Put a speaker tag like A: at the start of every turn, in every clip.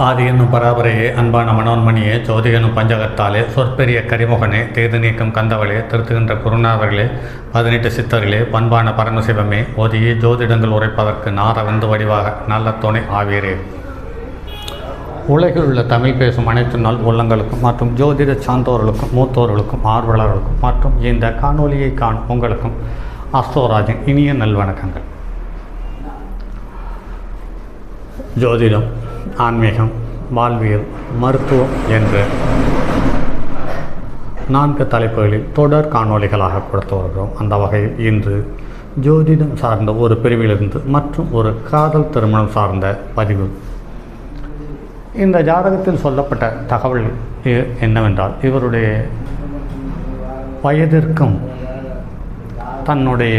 A: ஆதி என்னும் பராபரையே, அன்பான மனோன்மணியே, ஜோதி என்னும் பஞ்சகத்தாலே, சொற்பெரிய கரிமுகனே, தேது நீக்கும் கந்தவளே, திருத்துகின்ற குருநாதர்களே, 18 சித்தர்களே, பண்பான பரமசிவமே, ஓதியே ஜோதிடங்கள் உரைப்பதற்கு நார வந்து வடிவாக நல்ல துணை ஆவீரே. உலகில் உள்ள தமிழ் பேசும் அனைத்து நாள் உள்ளங்களுக்கும் மற்றும் ஜோதிட சான்றோர்களுக்கும் மூத்தோர்களுக்கும் ஆர்வலர்களுக்கும் மற்றும் இந்த காணொலியை காணும் உங்களுக்கும் அஸ்ட்ரோராஜின் இனிய நல்வணக்கங்கள். ஜோதிடம், ஆன்மீகம், வாழ்வியல், மருத்துவம் என்ற 4 தலைப்புகளில் தொடர் காணொலிகளாக கொடுத்து வருகிறோம். அந்த வகையில் இன்று ஜோதிடம் சார்ந்த ஒரு பிரிவிலிருந்து மற்றும் ஒரு காதல் திருமணம் சார்ந்த பதிவு. இந்த ஜாதகத்தில் சொல்லப்பட்ட தகவல் என்னவென்றால், இவருடைய வயதிற்கும் தன்னுடைய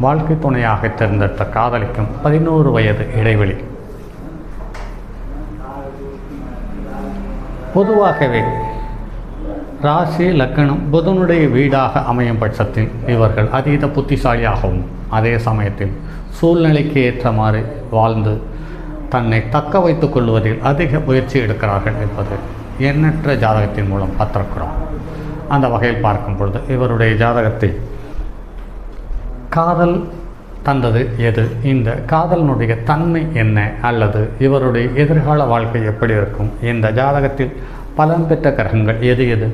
A: வாழ்க்கை துணையாக தேர்ந்தெடுத்த காதலிக்கும் 11 வயது இடைவெளி. பொதுவாகவே ராசி லக்னம் புதனுடைய வீடாக அமையும் பட்சத்தில் இவர்கள் அதீத புத்திசாலியாகவும் அதே சமயத்தில் சூழ்நிலைக்கு ஏற்றமாறு வாழ்ந்து தன்னை தக்க வைத்துக் கொள்வதில் அதிக முயற்சி எடுக்கிறார்கள் என்பது எண்ணற்ற ஜாதகத்தின் மூலம் பார்த்திருக்கிறோம். அந்த வகையில் பார்க்கும் பொழுது இவருடைய ஜாதகத்தை காதல் தந்தது எது, இந்த காதலினுடைய தன்மை என்ன, அல்லது இவருடைய எதிர்கால வாழ்க்கை எப்படி இருக்கும், இந்த ஜாதகத்தில் பலன் பெற்ற கிரகங்கள் எது எது,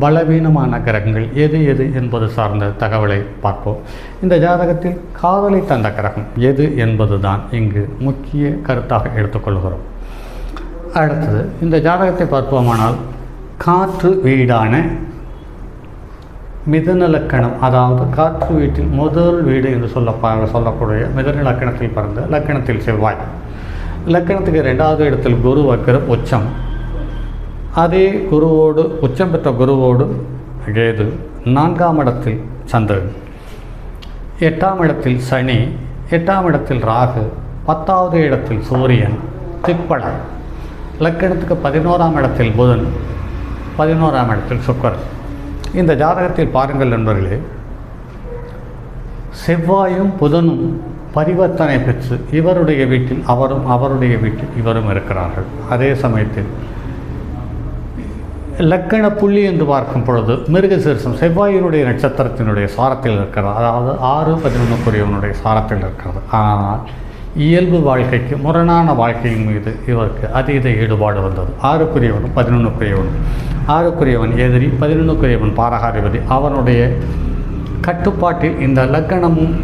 A: பலவீனமான கிரகங்கள் எது எது என்பது சார்ந்த தகவலை பார்ப்போம். இந்த ஜாதகத்தில் காதலை தந்த கிரகம் எது என்பது தான் இங்கு முக்கிய கருத்தாக எடுத்துக்கொள்கிறோம். அடுத்தது இந்த ஜாதகத்தை பார்ப்போமானால், காற்று வீடான மிதுன லக்கணம், அதாவது காற்று வீட்டில் முதல் வீடு என்று சொல்லக்கூடிய மிதுன லக்கணத்தில் பிறந்த லக்கணத்தில் செவ்வாய், லக்கணத்துக்கு 2வது இடத்தில் குரு வக்ரம் உச்சம், அதே குருவோடு உச்சம் பெற்ற குருவோடு கேது, 4ஆம் இடத்தில் சந்திரன், 8ஆம் இடத்தில் சனி, 8ஆம் இடத்தில் ராகு, 10வது இடத்தில் சூரியன் திப்பளன், லக்கணத்துக்கு 11ஆம் இடத்தில் புதன், 11ஆம் இடத்தில் சுக்கிரன். இந்த ஜாதகத்தில் பாருங்கள் நண்பர்களே, செவ்வாயும் புதனும் பரிவர்த்தனை பெற்று இவருடைய வீட்டில் அவரும் அவருடைய வீட்டில் இவரும் இருக்கிறார்கள். அதே சமயத்தில் லக்கண புள்ளி என்று பார்க்கும் பொழுது மிருகசீரிஷம் செவ்வாயினுடைய நட்சத்திரத்தினுடைய சாரத்தில் இருக்கிறது, அதாவது 6-11 சாரத்தில் இருக்கிறது. ஆனால் இயல்பு வாழ்க்கைக்கு முரணான வாழ்க்கையின் மீது இவருக்கு அதீத ஈடுபாடு வந்தது. 6க்குரியவனும் 11க்குரியவனும், 6க்குரியவன் எதிரி, 11க்குரியவன் பாரகாதிபதி, அவனுடைய கட்டுப்பாட்டில் இந்த லக்கணமும்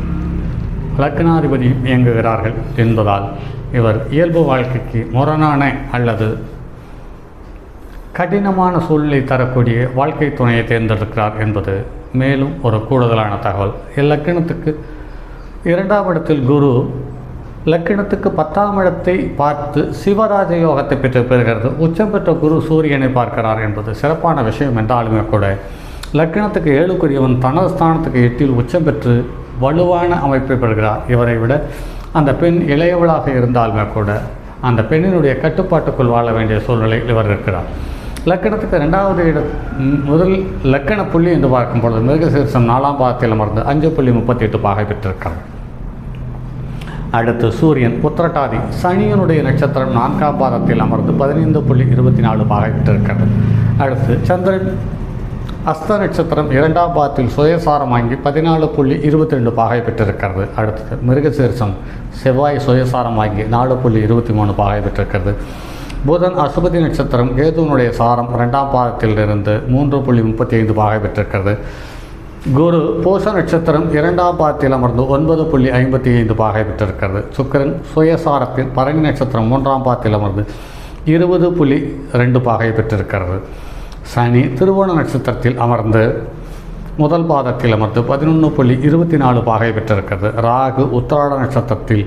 A: லக்னாதிபதியும் இயங்குகிறார்கள் என்பதால் இவர் இயல்பு வாழ்க்கைக்கு முரணான அல்லது கடினமான சூழ்நிலை தரக்கூடிய வாழ்க்கை துணையை தேர்ந்தெடுக்கிறார் என்பது மேலும் ஒரு கூடுதலான தகவல். இலக்கணத்துக்கு 2ஆம் இடத்தில் குரு, லக்கணத்துக்கு 10ஆம் இடத்தை பார்த்து சிவராஜ யோகத்தை பெறுகிறது. உச்சம் பெற்ற குரு சூரியனை பார்க்கிறார் என்பது சிறப்பான விஷயம் என்றாலுமே கூட, லக்கணத்துக்கு 7க்குரியவன் தனது ஸ்தானத்துக்கு 8இல் உச்சம் பெற்று வலுவான அமைப்பை பெறுகிறார். இவரை விட அந்த பெண் இளையவளாக இருந்தாலுமே கூட அந்த பெண்ணினுடைய கட்டுப்பாட்டுக்குள் வாழ வேண்டிய சூழ்நிலையில் இவர் இருக்கிறார். லக்கணத்துக்கு 2வது முதல் லக்கண புள்ளி என்று பார்க்கும் பொழுது மிருகசீரிஷம் 4ஆம் பாதத்தில் அமர்ந்து 5.38 பாகை பெற்றிருக்கிறார். அடுத்து சூரியன் உத்திரட்டாதி சனியனுடைய நட்சத்திரம் 4ஆம் பாதத்தில் அமர்ந்து 15.24 பாகை பெற்றிருக்கிறது. அடுத்து சந்திரன் அஸ்த நட்சத்திரம் 2ஆம் பாதத்தில் சுயசாரம் வாங்கி 14.22 பாகை பெற்றிருக்கிறது. அடுத்தது மிருகசீரிஷம் செவ்வாய் சுயசாரம் வாங்கி 4.23 பாகை பெற்றிருக்கிறது. புதன் அசுபதி நட்சத்திரம் கேதுவனுடைய சாரம் 2ஆம் பாதத்திலிருந்து 3.35 பாகை பெற்றிருக்கிறது. குரு பூச நட்சத்திரம் 2ஆம் பாதத்தில் அமர்ந்து 9.55 பாகை பெற்றிருக்கிறது. சுக்கிரன் சுயசாரத்தில் பரணி நட்சத்திரம் 3ஆம் பாதத்தில் அமர்ந்து 20.2 பாகை பெற்றிருக்கிறது. சனி திருவோண நட்சத்திரத்தில் அமர்ந்து முதல் பாதத்தில் அமர்ந்து 11.24 பாகை பெற்றிருக்கிறது. ராகு உத்திராட நட்சத்திரத்தில்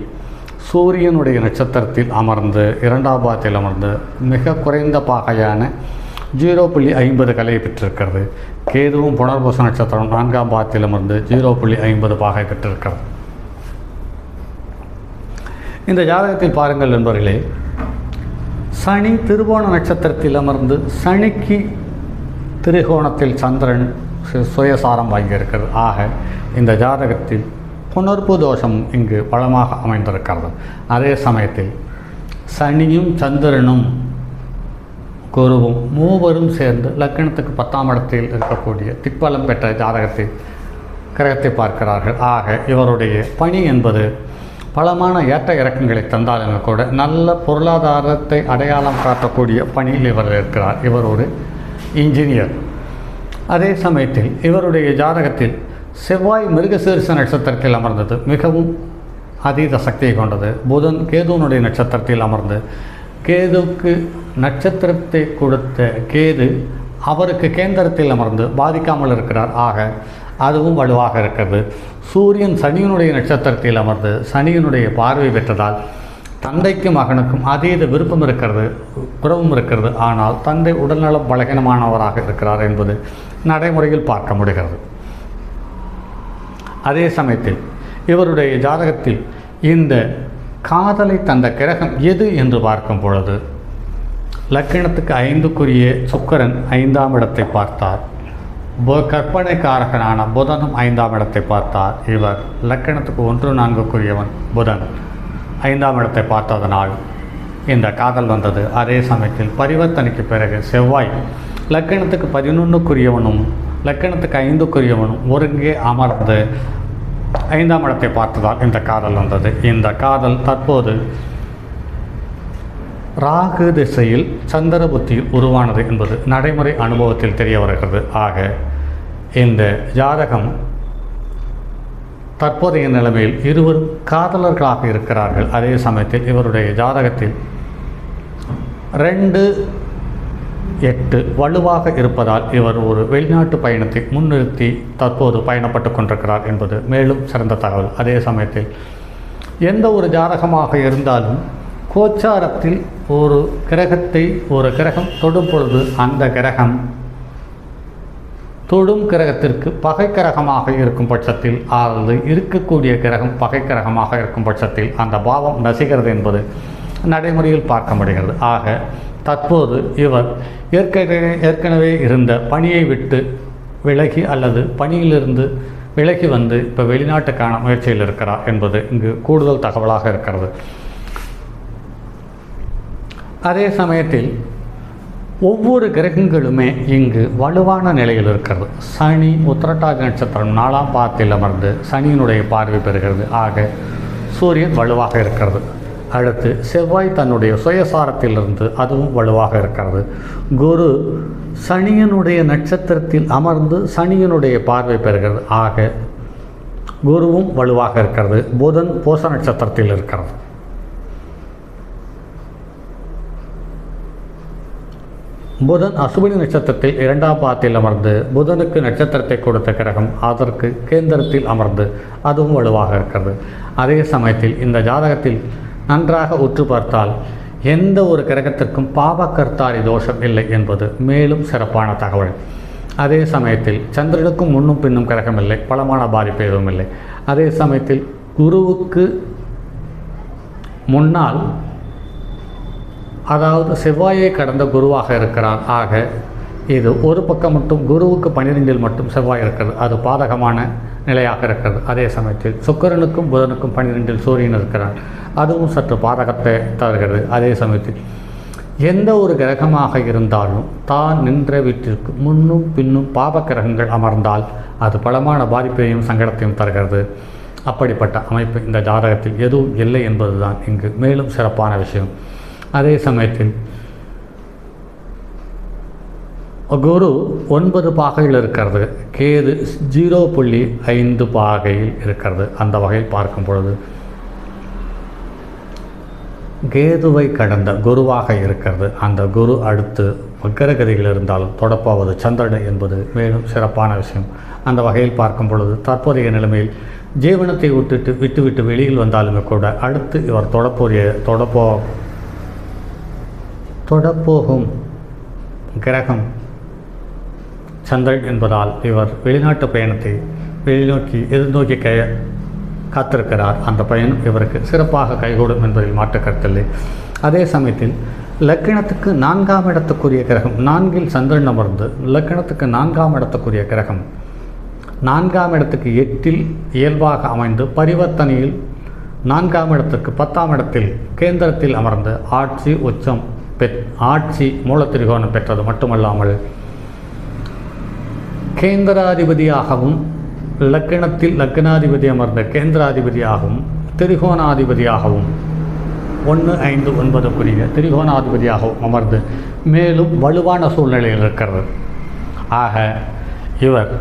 A: சூரியனுடைய நட்சத்திரத்தில் அமர்ந்து 2ஆம் பாதத்தில் அமர்ந்து மிக குறைந்த பாகையான 0.50 கலையை பெற்றிருக்கிறது. கேதுவும் புனர்பூச நட்சத்திரம் 4ஆம் பாதத்தில் அமர்ந்து 0.50 பாகை பெற்றிருக்கிறது. இந்த ஜாதகத்தில் பாருங்கள் நண்பர்களே, சனி திருவோண நட்சத்திரத்தில் அமர்ந்து சனிக்கு திரிகோணத்தில் சந்திரன் சுயசாரம் வாங்கியிருக்கிறது. ஆக இந்த ஜாதகத்தில் புணர்ப்பு தோஷம் இங்கு பலமாக அமைந்திருக்கிறது. அதே சமயத்தில் சனியும் சந்திரனும் குருவும் மூவரும் சேர்ந்து லக்னத்துக்கு 10ஆம் இடத்தில் இருக்கக்கூடிய திக்பலம் பெற்ற கிரகத்தை பார்க்கிறார்கள். ஆக இவருடைய பணி என்பது பலமான ஏற்ற இறக்கங்களை தந்தாலும் கூட நல்ல பொருளாதாரத்தை அடையாளம் காட்டக்கூடிய பணியில் இவர் இருக்கிறார். இவர் ஒரு இன்ஜினியர். அதே சமயத்தில் இவருடைய ஜாதகத்தில் செவ்வாய் மிருகசீரிஷ நட்சத்திரத்தில் அமர்ந்தது மிகவும் அதீத சக்தியை கொண்டது. புதன் கேதுவனுடைய நட்சத்திரத்தில் அமர்ந்து கேதுவுக்கு நட்சத்திரத்தை கொடுத்த கேது அவருக்கு கேந்திரத்தில் அமர்ந்து பாதிக்காமல் இருக்கிறார். ஆக அதுவும் வலுவாக இருக்கிறது. சூரியன் சனியனுடைய நட்சத்திரத்தில் அமர்ந்து சனியனுடைய பார்வை பெற்றதால் தந்தைக்கும் மகனுக்கும் அதீத விருப்பம் இருக்கிறது, உறவும் இருக்கிறது. ஆனால் தந்தை உடல்நலம் பலகீனமானவராக இருக்கிறார் என்பது நடைமுறையில் பார்க்க முடிகிறது. அதே சமயத்தில் இவருடைய ஜாதகத்தில் இந்த காதலை தந்த கிரகம் எது என்று பார்க்கும் பொழுது லக்கினத்துக்கு 5க்குரிய சுக்கிரன் 5ஆம் இடத்தை பார்த்தார். கற்பனைக்காரகனான புதனும் 5ஆம் இடத்தை பார்த்தார். இவர் லக்கினத்துக்கு 1, 4க்குரியவன் புதன் 5ஆம் இடத்தை பார்த்ததனால் இந்த காதல் வந்தது. அதே சமயத்தில் பரிவர்த்தனைக்கு பிறகு செவ்வாய் லக்கினத்துக்கு 11க்குரியவனும் லக்கினத்துக்கு 5க்குரியவனும் ஒருங்கே அமர்ந்து 5ஆம் இடத்தை பார்த்ததால் இந்த காதல் வந்தது. இந்த காதல் தற்போது ராகு திசையில் சந்திர புத்தியில் உருவானது என்பது நடைமுறை அனுபவத்தில் தெரிய வருகிறது. ஆக இந்த ஜாதகம் தற்போதைய நிலைமையில் இருவரும் காதலர்களாக இருக்கிறார்கள். அதே சமயத்தில் இவருடைய ஜாதகத்தில் 2, 8 வலுவாக இருப்பதால் இவர் ஒரு வெளிநாட்டு பயணத்தை முன்னிறுத்தி தற்போது பயணப்பட்டு கொண்டிருக்கிறார் என்பது மேலும் சிறந்த தகவல். அதே சமயத்தில் எந்த ஒரு ஜாதகமாக இருந்தாலும் கோச்சாரத்தில் ஒரு கிரகம் தொடும் பொழுது அந்த கிரகம் தொடும் கிரகத்திற்கு பகை கிரகமாக இருக்கும் பட்சத்தில் அல்லது இருக்கக்கூடிய கிரகம் பகை கிரகமாக இருக்கும் பட்சத்தில் அந்த பாவம் நசிகிறது என்பது நடைமுறையில் பார்க்க முடிகிறது. ஆக தற்போது இவர் ஏற்கனவே இருந்த பணியை விட்டு விலகி அல்லது பணியிலிருந்து விலகி வந்து இப்போ வெளிநாட்டுக்கான முயற்சியில் இருக்கிறார் என்பது இங்கு கூடுதல் தகவலாக இருக்கிறது. அதே சமயத்தில் ஒவ்வொரு கிரகங்களுமே இங்கு வலுவான நிலையில் இருக்கிறது. சனி உத்திரட்டாதி நட்சத்திரம் 4ஆம் பாதத்தில் அமர்ந்து சனியினுடைய பார்வை பெறுகிறது. ஆக சூரியன் வலுவாக இருக்கிறது. அடுத்து செவ்வாய் தன்னுடைய சுயசாரத்திலிருந்து அதுவும் வலுவாக இருக்கிறது. குரு சனியனுடைய நட்சத்திரத்தில் அமர்ந்து சனியனுடைய பார்வை பெறுகிறது. ஆக குருவும் வலுவாக இருக்கிறது. புதன் பூச நட்சத்திரத்தில் இருக்கிறது. புதன் அசுவினி நட்சத்திரத்தில் 2ஆம் பாதத்தில் அமர்ந்து புதனுக்கு நட்சத்திரத்தை கொடுத்த கிரகம் அதற்கு கேந்திரத்தில் அமர்ந்து அதுவும் வலுவாக இருக்கிறது. அதே சமயத்தில் இந்த ஜாதகத்தில் நன்றாக உற்று பார்த்தால் எந்த ஒரு கிரகத்திற்கும் பாவகர்த்தாரி தோஷம் இல்லை என்பது மேலும் சிறப்பான தகவல். அதே சமயத்தில் சந்திரனுக்கும் முன்னும் பின்னும் கிரகம் இல்லை, பலமான பாதிப்பு எதுவும் இல்லை. அதே சமயத்தில் குருவுக்கு முன்னால் அதாவது செவ்வாயை கடந்த குருவாக இருக்கிறார். ஆக இது ஒரு பக்கம் மட்டும் குருவுக்கு 12இல் மட்டும் செவ்வாய் இருக்கிறது, அது பாதகமான நிலையாக இருக்கிறது. அதே சமயத்தில் சுக்கிரனுக்கும் புதனுக்கும் 12இல் சூரியன் இருக்கிறார், அதுவும் சற்று பாதகத்தை தருகிறது. அதே சமயத்தில் எந்த ஒரு கிரகமாக இருந்தாலும் தான் நின்ற வீட்டிற்கு முன்னும் பின்னும் பாப கிரகங்கள் அமர்ந்தால் அது பலமான பாதிப்பையும் சங்கடத்தையும் தருகிறது. அப்படிப்பட்ட அமைப்பு இந்த ஜாதகத்தில் எதுவும் இல்லை என்பதுதான் இங்கு மேலும் சிறப்பான விஷயம். அதே சமயத்தில் குரு 9 பாகையில் இருக்கிறது, கேது 0.5 பாகையில் இருக்கிறது. அந்த வகையில் பார்க்கும் பொழுது கேதுவை கடந்த குருவாக இருக்கிறது. அந்த குரு அடுத்து வக்கரகதியில் இருந்தாலும் தொடப்பாவது சந்திரன் என்பது மேலும் சிறப்பான விஷயம். அந்த வகையில் பார்க்கும் பொழுது தற்போதைய நிலைமையில் ஜீவனத்தை விட்டுவிட்டு வெளியில் வந்தாலுமே கூட அடுத்து இவர் தொடப்போகும் கிரகம் சந்திரன் என்பதால் இவர் வெளிநாட்டு பயணத்தை எதிர்நோக்கி காத்திருக்கிறார். அந்த பயணம் இவருக்கு சிறப்பாக கைகூடும் என்பதில் மாற்று கருத்தில்லை. அதே சமயத்தில் லக்கினத்துக்கு 4ஆம் இடத்துக்குரிய கிரகம் 4இல் சந்திரன் அமர்ந்து லக்கினத்துக்கு 4ஆம் இடத்துக்குரிய கிரகம் 4ஆம் இடத்துக்கு 8இல் இயல்பாக அமைந்து பரிவர்த்தனையில் 4ஆம் இடத்துக்கு 10ஆம் இடத்தில் கேந்திரத்தில் அமர்ந்து ஆட்சி உச்சம் ஆட்சி மூலத்திரிகோணம் பெற்றது மட்டுமல்லாமல் கேந்திராதிபதியாகவும் லக்னத்தில் லக்னாதிபதி அமர்ந்த கேந்திராதிபதியாகவும் திரிகோணாதிபதியாகவும் 1, 5, 9 திரிகோணாதிபதியாகவும் அமர்ந்து மேலும் வலுவான சூழ்நிலையில் இருக்கிறது. ஆக இவர்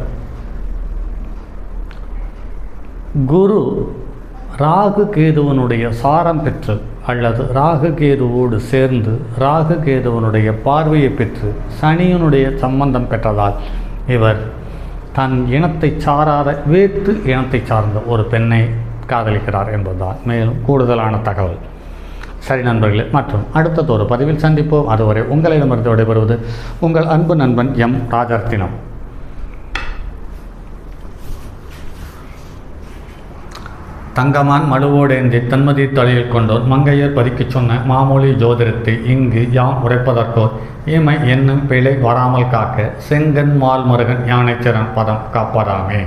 A: குரு ராகு கேதுவனுடைய சாரம் பெற்று அல்லது ராகு கேதுவோடு சேர்ந்து ராகு கேதுவனுடைய பார்வையை பெற்று சனியனுடைய சம்பந்தம் பெற்றதால் இவர் தன் இனத்தை சாராத வேற்று இனத்தை சார்ந்த ஒரு பெண்ணை காதலிக்கிறார் என்பதுதான் மேலும் கூடுதலான தகவல். சரி நண்பர்களே, மற்றும் அடுத்ததொரு பதிவில் சந்திப்போம். அதுவரை உங்களிடமிருந்து விடைபெறுவது உங்கள் அன்பு நண்பன் எம் ராஜரத்தினம். தங்கமான் மழுவோடேந்தி தன்மதி தொழில் கொண்டோர் மங்கையர் பதிக்கச் சொன்ன மாமூலி ஜோதிடத்தை இங்கு யாம் உரைப்பதற்கோர் இமை என்னும் பிழை வராமல் காக்க செங்கன் மால் முருகன் யானைச்சிறன் பதம் காப்பதாமே.